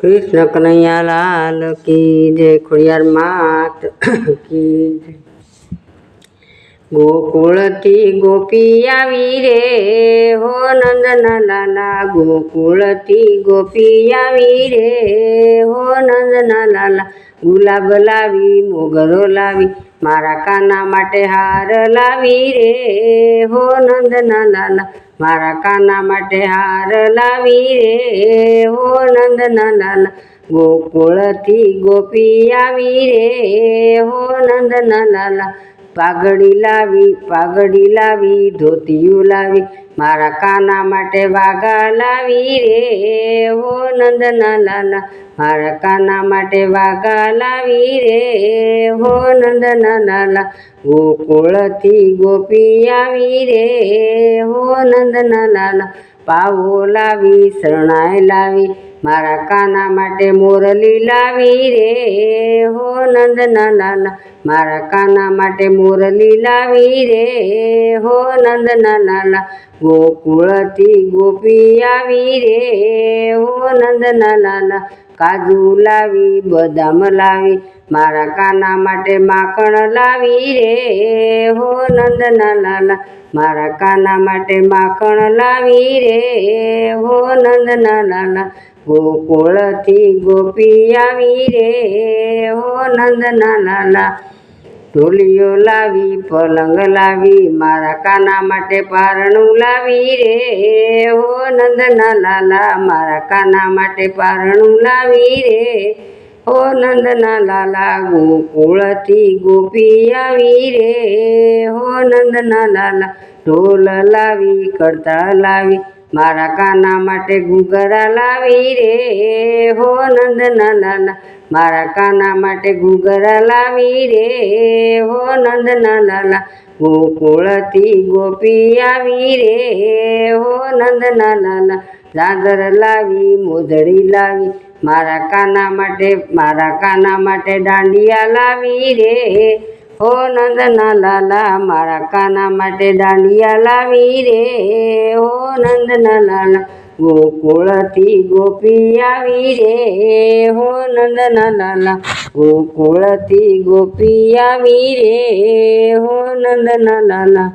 कृष्ण कन्हैया लाल की जय। खुड़ियार मात की जय। गोकुळती गोपी आवी रे हो नंदना लाला। गोकुळती गोपी आवी रे हो नंदना लाला। गुलाब लावी मोगरो लावी मारा काना माटे हार लावी रे हो नंदना लाला। मारा काना माटे हार लावी रे हो नंदना लाला। गोकुळती गोपी आवी रे हो नंदना लाला। પાઘડી લાવી ધોતિયું લાવી મારા કાના માટે વાઘા લાવી રે હો નંદના લાલા। મારા કાના માટે વાઘા લાવી રે હો નંદના લાલા। ગોકુળથી ગોપી આવી રે હો નંદના લાલા। પાવો લાવી શરણાઈ લાવી મારા કાના માટે મોરલી લાવી રે હો નંદના લાલા। મારા કાના માટે મોરલી લાવી રે હો નંદના લાલા। ગોકુળથી ગોપી આવી રે હો નંદના લાલા। કાજુ લાવી બદામ લાવી મારા કાના માટે માખણ લાવી રે હો નંદના લાલા। મારા કાના માટે માખણ લાવી રે હો નંદના લાલા। ગોકુળથી ગોપી આવી રે હો નંદના લાલા। ઢોલિયો લાવી પલંગ લાવી મારા કાના માટે પારણું લાવી રે હો નંદના લાલા। મારા કાના માટે પારણું લાવી રે હો નંદના લાલા। ગોકુળથી ગોપી આવી રે હો નંદના લાલા। ઢોલ લાવી કરતાળ લાવી મારા કાના માટે ઘૂઘરા લાવી રે હો નંદના લાલા। મારા કાના માટે ઘૂઘરા લાવી રે હો નંદના લાલા। ગોકુળથી ગોપી આવી રે હો નંદના લાલા। ચાદર લાવી મોજડી લાવી મારા કાના માટે દાંડિયા લાવી રે હો નંદના લાલા। મારા કાના માટે દાંડિયા લાવી રે હો નંદના લાલા। ગોકુળથી ગોપી આવી રે હો નંદના લાલા। ગોકુળથી ગોપી આવી રે હો નંદના લાલા।